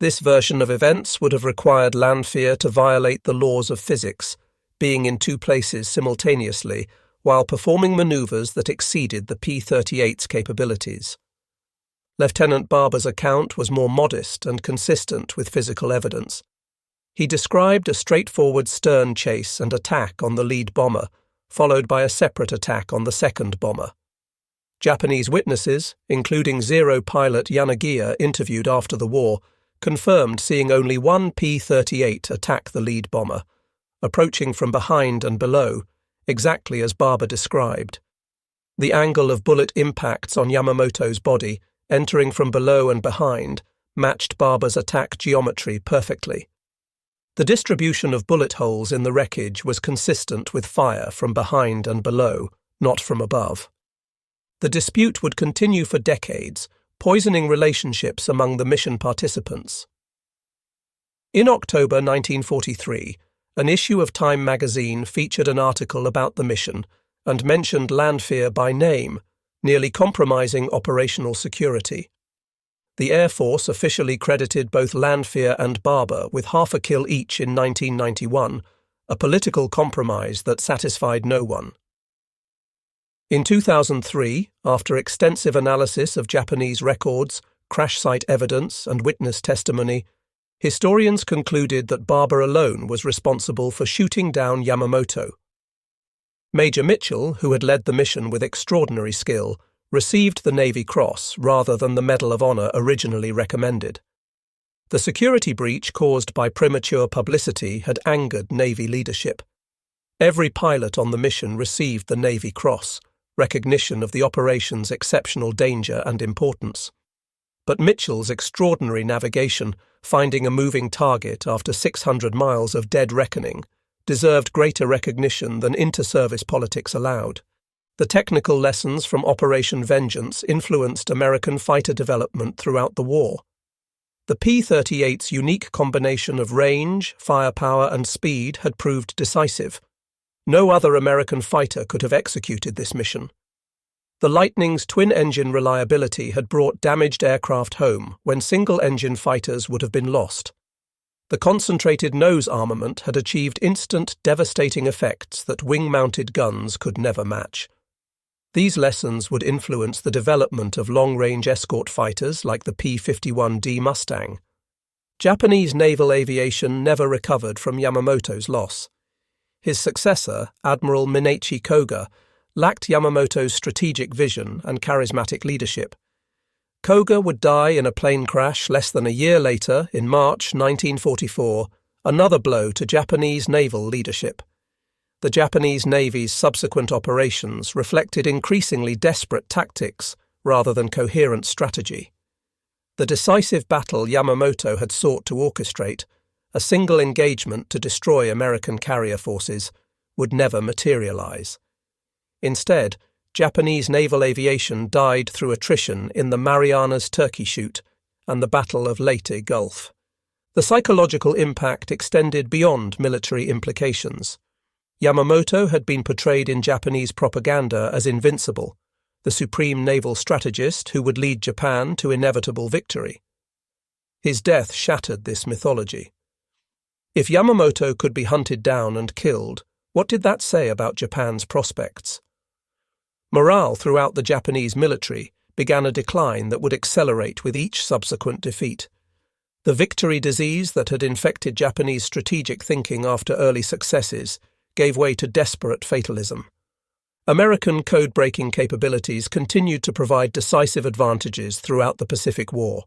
This version of events would have required Lanphier to violate the laws of physics, being in two places simultaneously, while performing maneuvers that exceeded the P-38's capabilities. Lieutenant Barber's account was more modest and consistent with physical evidence. He described a straightforward stern chase and attack on the lead bomber, followed by a separate attack on the second bomber. Japanese witnesses, including Zero pilot Yanagiya interviewed after the war, confirmed seeing only one P-38 attack the lead bomber, approaching from behind and below, exactly as Barber described. The angle of bullet impacts on Yamamoto's body, entering from below and behind, matched Barber's attack geometry perfectly. The distribution of bullet holes in the wreckage was consistent with fire from behind and below, not from above. The dispute would continue for decades, poisoning relationships among the mission participants. In October 1943, an issue of Time magazine featured an article about the mission and mentioned Lanphier by name, nearly compromising operational security. The Air Force officially credited both Lanphier and Barber with half a kill each in 1991, a political compromise that satisfied no one. In 2003, after extensive analysis of Japanese records, crash site evidence, and witness testimony, historians concluded that Barber alone was responsible for shooting down Yamamoto. Major Mitchell, who had led the mission with extraordinary skill, received the Navy Cross rather than the Medal of Honor originally recommended. The security breach caused by premature publicity had angered Navy leadership. Every pilot on the mission received the Navy Cross, recognition of the operation's exceptional danger and importance. But Mitchell's extraordinary navigation, finding a moving target after 600 miles of dead reckoning, deserved greater recognition than inter-service politics allowed. The technical lessons from Operation Vengeance influenced American fighter development throughout the war. The P-38's unique combination of range, firepower, and speed had proved decisive. No other American fighter could have executed this mission. The Lightning's twin-engine reliability had brought damaged aircraft home when single-engine fighters would have been lost. The concentrated nose armament had achieved instant, devastating effects that wing-mounted guns could never match. These lessons would influence the development of long-range escort fighters like the P-51D Mustang. Japanese naval aviation never recovered from Yamamoto's loss. His successor, Admiral Minachi Koga, lacked Yamamoto's strategic vision and charismatic leadership. Koga would die in a plane crash less than a year later, in March 1944, another blow to Japanese naval leadership. The Japanese Navy's subsequent operations reflected increasingly desperate tactics rather than coherent strategy. The decisive battle Yamamoto had sought to orchestrate, a single engagement to destroy American carrier forces, would never materialize. Instead, Japanese naval aviation died through attrition in the Marianas Turkey Shoot and the Battle of Leyte Gulf. The psychological impact extended beyond military implications. Yamamoto had been portrayed in Japanese propaganda as invincible, the supreme naval strategist who would lead Japan to inevitable victory. His death shattered this mythology. If Yamamoto could be hunted down and killed, what did that say about Japan's prospects? Morale throughout the Japanese military began a decline that would accelerate with each subsequent defeat. The victory disease that had infected Japanese strategic thinking after early successes gave way to desperate fatalism. American code-breaking capabilities continued to provide decisive advantages throughout the Pacific War.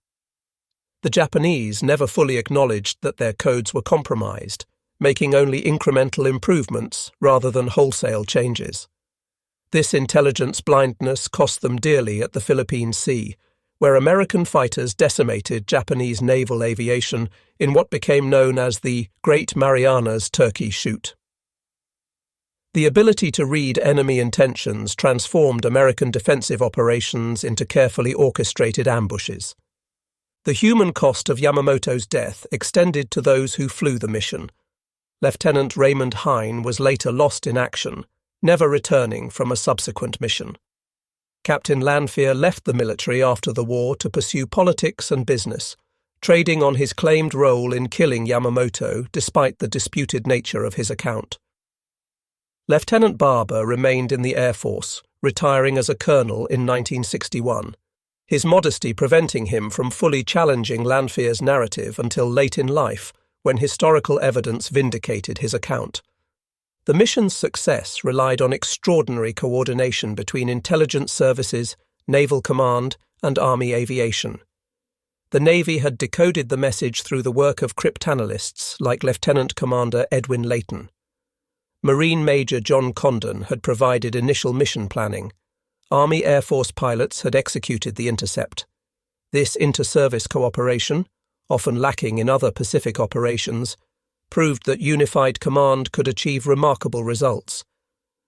The Japanese never fully acknowledged that their codes were compromised, making only incremental improvements rather than wholesale changes. This intelligence blindness cost them dearly at the Philippine Sea, where American fighters decimated Japanese naval aviation in what became known as the Great Marianas Turkey Shoot. The ability to read enemy intentions transformed American defensive operations into carefully orchestrated ambushes. The human cost of Yamamoto's death extended to those who flew the mission. Lieutenant Raymond Hine was later lost in action, never returning from a subsequent mission. Captain Lanphier left the military after the war to pursue politics and business, trading on his claimed role in killing Yamamoto despite the disputed nature of his account. Lieutenant Barber remained in the Air Force, retiring as a colonel in 1961, his modesty preventing him from fully challenging Lanphier's narrative until late in life, when historical evidence vindicated his account. The mission's success relied on extraordinary coordination between intelligence services, naval command, and Army aviation. The Navy had decoded the message through the work of cryptanalysts like Lieutenant Commander Edwin Layton. Marine Major John Condon had provided initial mission planning. Army Air Force pilots had executed the intercept. This inter-service cooperation, often lacking in other Pacific operations, proved that unified command could achieve remarkable results.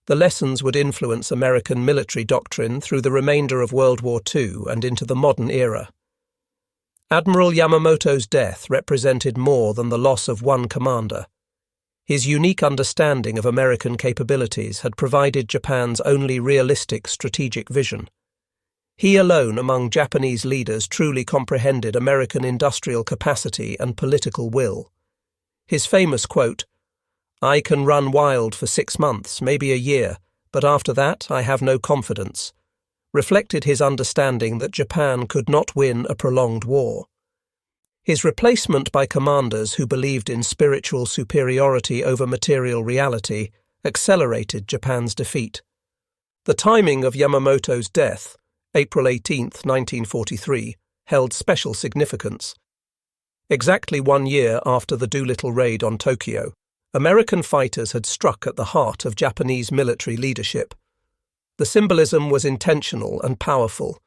The lessons would influence American military doctrine through the remainder of World War II and into the modern era. Admiral Yamamoto's death represented more than the loss of one commander. His unique understanding of American capabilities had provided Japan's only realistic strategic vision. He alone among Japanese leaders truly comprehended American industrial capacity and political will. His famous quote, "I can run wild for 6 months, maybe a year, but after that I have no confidence," reflected his understanding that Japan could not win a prolonged war. His replacement by commanders who believed in spiritual superiority over material reality accelerated Japan's defeat. The timing of Yamamoto's death, April 18, 1943, held special significance. Exactly 1 year after the Doolittle Raid on Tokyo, American fighters had struck at the heart of Japanese military leadership. The symbolism was intentional and powerful.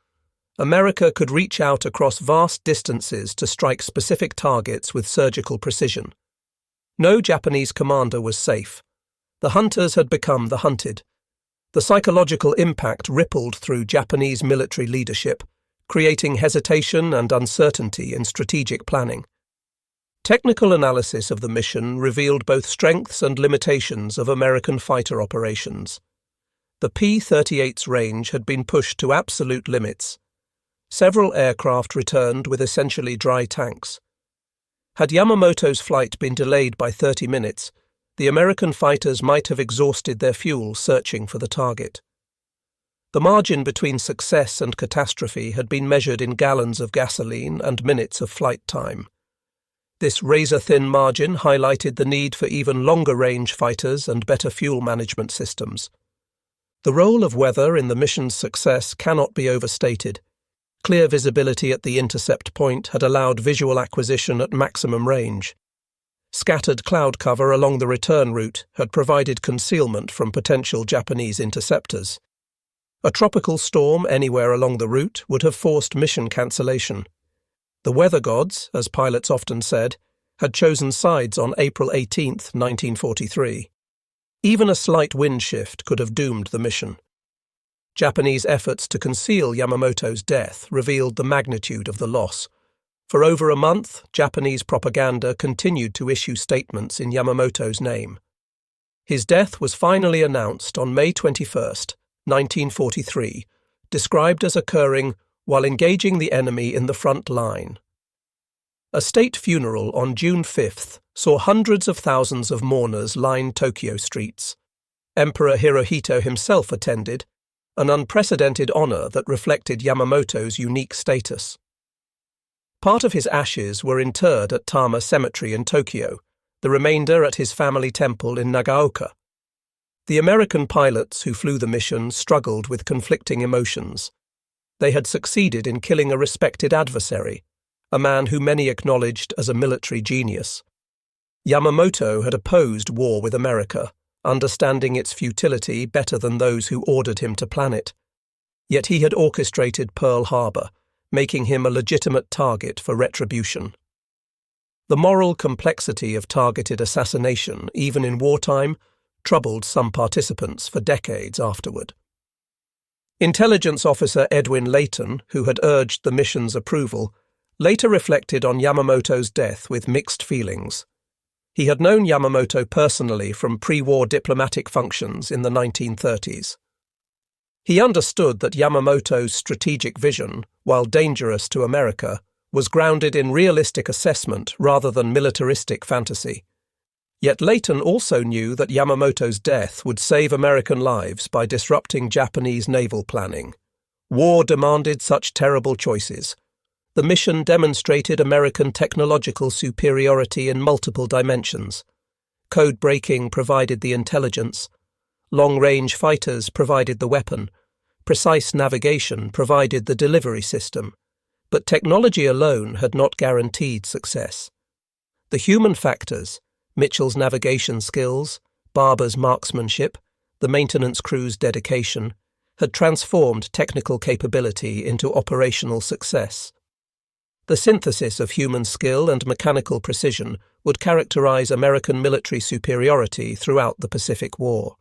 America could reach out across vast distances to strike specific targets with surgical precision. No Japanese commander was safe. The hunters had become the hunted. The psychological impact rippled through Japanese military leadership, creating hesitation and uncertainty in strategic planning. Technical analysis of the mission revealed both strengths and limitations of American fighter operations. The P-38's range had been pushed to absolute limits. Several aircraft returned with essentially dry tanks. Had Yamamoto's flight been delayed by 30 minutes, the American fighters might have exhausted their fuel searching for the target. The margin between success and catastrophe had been measured in gallons of gasoline and minutes of flight time. This razor-thin margin highlighted the need for even longer-range fighters and better fuel management systems. The role of weather in the mission's success cannot be overstated. Clear visibility at the intercept point had allowed visual acquisition at maximum range. Scattered cloud cover along the return route had provided concealment from potential Japanese interceptors. A tropical storm anywhere along the route would have forced mission cancellation. The weather gods, as pilots often said, had chosen sides on April 18, 1943. Even a slight wind shift could have doomed the mission. Japanese efforts to conceal Yamamoto's death revealed the magnitude of the loss. For over a month, Japanese propaganda continued to issue statements in Yamamoto's name. His death was finally announced on May 21, 1943, described as occurring while engaging the enemy in the front line. A state funeral on June 5th saw hundreds of thousands of mourners line Tokyo streets. Emperor Hirohito himself attended, an unprecedented honor that reflected Yamamoto's unique status. Part of his ashes were interred at Tama Cemetery in Tokyo, the remainder at his family temple in Nagaoka. The American pilots who flew the mission struggled with conflicting emotions. They had succeeded in killing a respected adversary, a man who many acknowledged as a military genius. Yamamoto had opposed war with America, understanding its futility better than those who ordered him to plan it. Yet he had orchestrated Pearl Harbor, making him a legitimate target for retribution. The moral complexity of targeted assassination, even in wartime, troubled some participants for decades afterward. Intelligence officer Edwin Layton, who had urged the mission's approval, later reflected on Yamamoto's death with mixed feelings. He had known Yamamoto personally from pre-war diplomatic functions in the 1930s. He understood that Yamamoto's strategic vision, while dangerous to America, was grounded in realistic assessment rather than militaristic fantasy. Yet Layton also knew that Yamamoto's death would save American lives by disrupting Japanese naval planning. War demanded such terrible choices. The mission demonstrated American technological superiority in multiple dimensions. Code breaking provided the intelligence. Long-range fighters provided the weapon. Precise navigation provided the delivery system. But technology alone had not guaranteed success. The human factors, Mitchell's navigation skills, Barber's marksmanship, the maintenance crew's dedication, had transformed technical capability into operational success. The synthesis of human skill and mechanical precision would characterize American military superiority throughout the Pacific War.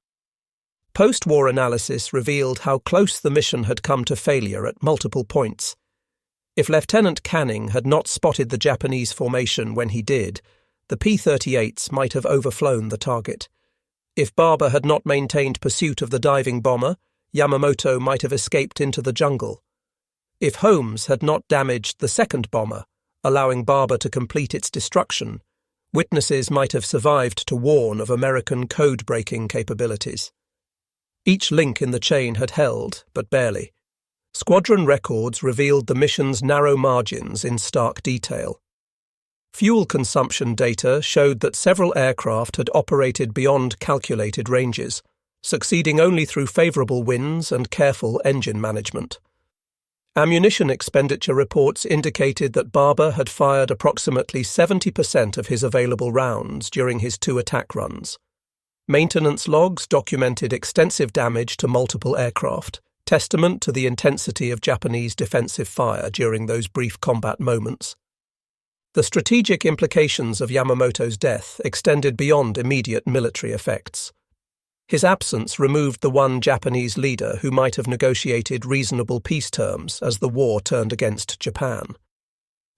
Post-war analysis revealed how close the mission had come to failure at multiple points. If Lieutenant Canning had not spotted the Japanese formation when he did, the P-38s might have overflown the target. If Barber had not maintained pursuit of the diving bomber, Yamamoto might have escaped into the jungle. If Holmes had not damaged the second bomber, allowing Barber to complete its destruction, witnesses might have survived to warn of American code-breaking capabilities. Each link in the chain had held, but barely. Squadron records revealed the mission's narrow margins in stark detail. Fuel consumption data showed that several aircraft had operated beyond calculated ranges, succeeding only through favourable winds and careful engine management. Ammunition expenditure reports indicated that Barber had fired approximately 70% of his available rounds during his 2 attack runs. Maintenance logs documented extensive damage to multiple aircraft, testament to the intensity of Japanese defensive fire during those brief combat moments. The strategic implications of Yamamoto's death extended beyond immediate military effects. His absence removed the one Japanese leader who might have negotiated reasonable peace terms as the war turned against Japan.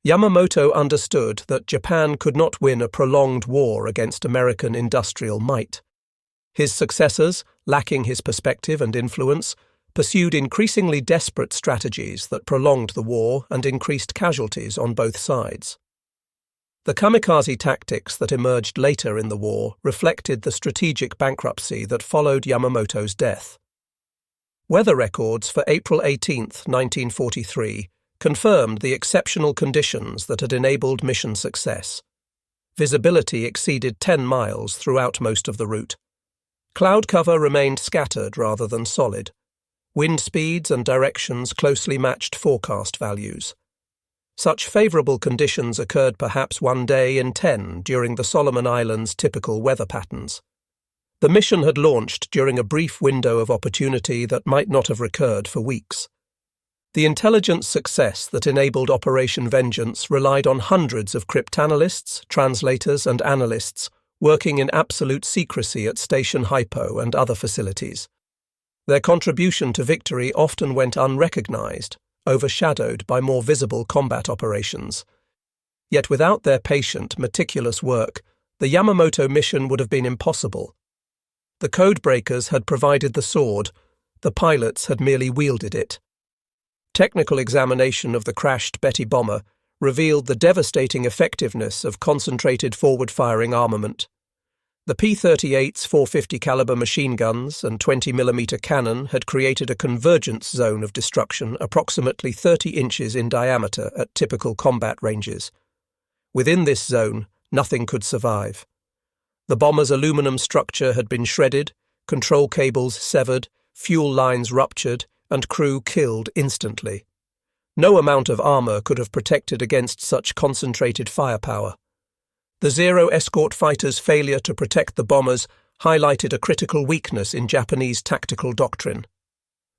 Yamamoto understood that Japan could not win a prolonged war against American industrial might. His successors, lacking his perspective and influence, pursued increasingly desperate strategies that prolonged the war and increased casualties on both sides. The kamikaze tactics that emerged later in the war reflected the strategic bankruptcy that followed Yamamoto's death. Weather records for April 18, 1943, confirmed the exceptional conditions that had enabled mission success. Visibility exceeded 10 miles throughout most of the route. Cloud cover remained scattered rather than solid. Wind speeds and directions closely matched forecast values. Such favourable conditions occurred perhaps one day in 10 during the Solomon Islands' typical weather patterns. The mission had launched during a brief window of opportunity that might not have recurred for weeks. The intelligence success that enabled Operation Vengeance relied on hundreds of cryptanalysts, translators and analysts working in absolute secrecy at Station Hypo and other facilities. Their contribution to victory often went unrecognized, overshadowed by more visible combat operations. Yet without their patient, meticulous work, the Yamamoto mission would have been impossible. The codebreakers had provided the sword, the pilots had merely wielded it. Technical examination of the crashed Betty bomber revealed the devastating effectiveness of concentrated forward-firing armament. The P-38's 450 caliber machine guns and 20mm cannon had created a convergence zone of destruction approximately 30 inches in diameter at typical combat ranges. Within this zone, nothing could survive. The bomber's aluminum structure had been shredded, control cables severed, fuel lines ruptured, and crew killed instantly. No amount of armor could have protected against such concentrated firepower. The Zero escort fighters' failure to protect the bombers highlighted a critical weakness in Japanese tactical doctrine.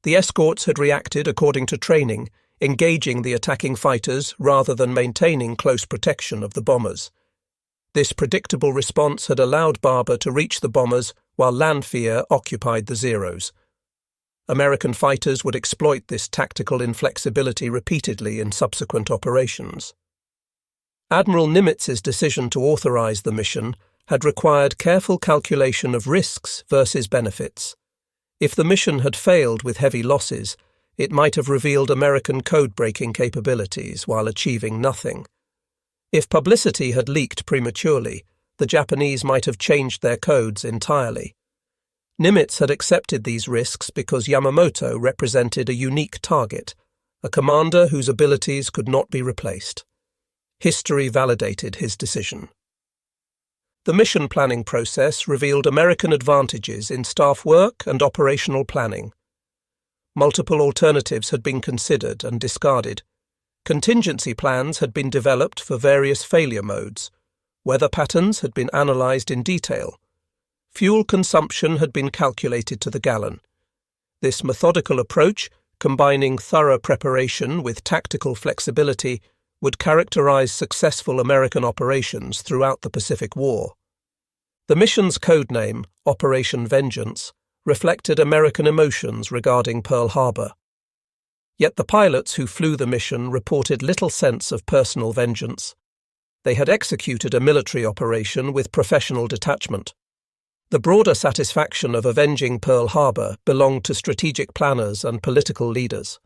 The escorts had reacted according to training, engaging the attacking fighters rather than maintaining close protection of the bombers. This predictable response had allowed Barber to reach the bombers while Lanphier occupied the Zeros. American fighters would exploit this tactical inflexibility repeatedly in subsequent operations. Admiral Nimitz's decision to authorize the mission had required careful calculation of risks versus benefits. If the mission had failed with heavy losses, it might have revealed American code-breaking capabilities while achieving nothing. If publicity had leaked prematurely, the Japanese might have changed their codes entirely. Nimitz had accepted these risks because Yamamoto represented a unique target, a commander whose abilities could not be replaced. History validated his decision. The mission planning process revealed American advantages in staff work and operational planning. Multiple alternatives had been considered and discarded. Contingency plans had been developed for various failure modes. Weather patterns had been analyzed in detail. Fuel consumption had been calculated to the gallon. This methodical approach, combining thorough preparation with tactical flexibility, would characterize successful American operations throughout the Pacific War. The mission's codename, Operation Vengeance, reflected American emotions regarding Pearl Harbor. Yet the pilots who flew the mission reported little sense of personal vengeance. They had executed a military operation with professional detachment. The broader satisfaction of avenging Pearl Harbor belonged to strategic planners and political leaders.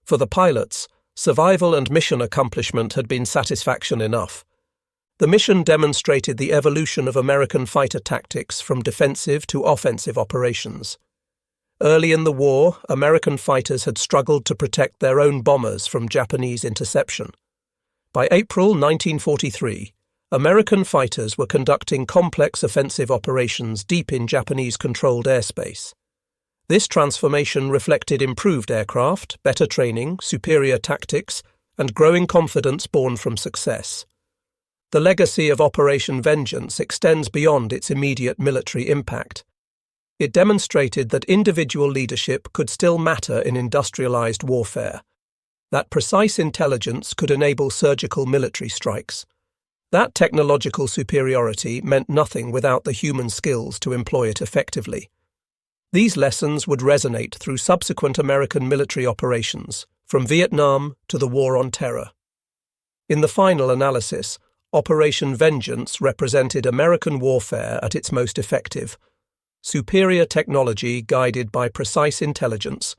For the pilots, survival and mission accomplishment had been satisfaction enough. The mission demonstrated the evolution of American fighter tactics from defensive to offensive operations. Early in the war, American fighters had struggled to protect their own bombers from Japanese interception. By April 1943, American fighters were conducting complex offensive operations deep in Japanese-controlled airspace. This transformation reflected improved aircraft, better training, superior tactics, and growing confidence born from success. The legacy of Operation Vengeance extends beyond its immediate military impact. It demonstrated that individual leadership could still matter in industrialized warfare, that precise intelligence could enable surgical military strikes. That technological superiority meant nothing without the human skills to employ it effectively. These lessons would resonate through subsequent American military operations, from Vietnam to the War on Terror. In the final analysis, Operation Vengeance represented American warfare at its most effective. Superior technology guided by precise intelligence,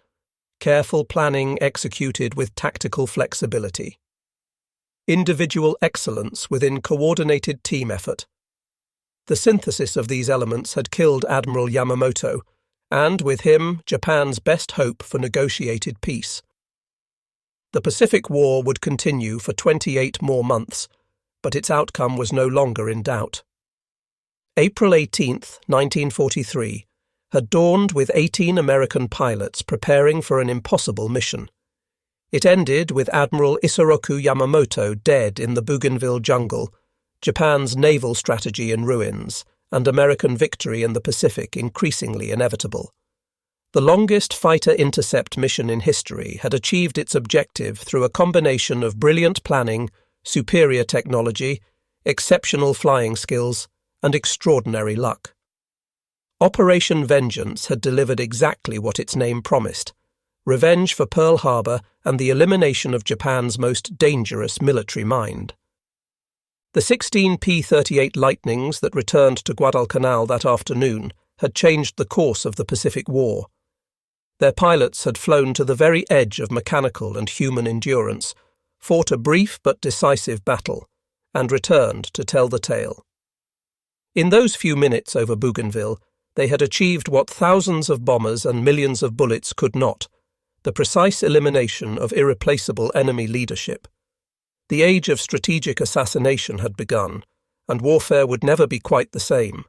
careful planning executed with tactical flexibility. Individual excellence within coordinated team effort. The synthesis of these elements had killed Admiral Yamamoto, and with him, Japan's best hope for negotiated peace. The Pacific War would continue for 28 more months, but its outcome was no longer in doubt. April 18, 1943, had dawned with 18 American pilots preparing for an impossible mission. It ended with Admiral Isoroku Yamamoto dead in the Bougainville jungle, Japan's naval strategy in ruins, and American victory in the Pacific increasingly inevitable. The longest fighter intercept mission in history had achieved its objective through a combination of brilliant planning, superior technology, exceptional flying skills, and extraordinary luck. Operation Vengeance had delivered exactly what its name promised: revenge for Pearl Harbor and the elimination of Japan's most dangerous military mind. The 16 P-38 Lightnings that returned to Guadalcanal that afternoon had changed the course of the Pacific War. Their pilots had flown to the very edge of mechanical and human endurance, fought a brief but decisive battle, and returned to tell the tale. In those few minutes over Bougainville, they had achieved what thousands of bombers and millions of bullets could not: the precise elimination of irreplaceable enemy leadership. The age of strategic assassination had begun, and warfare would never be quite the same.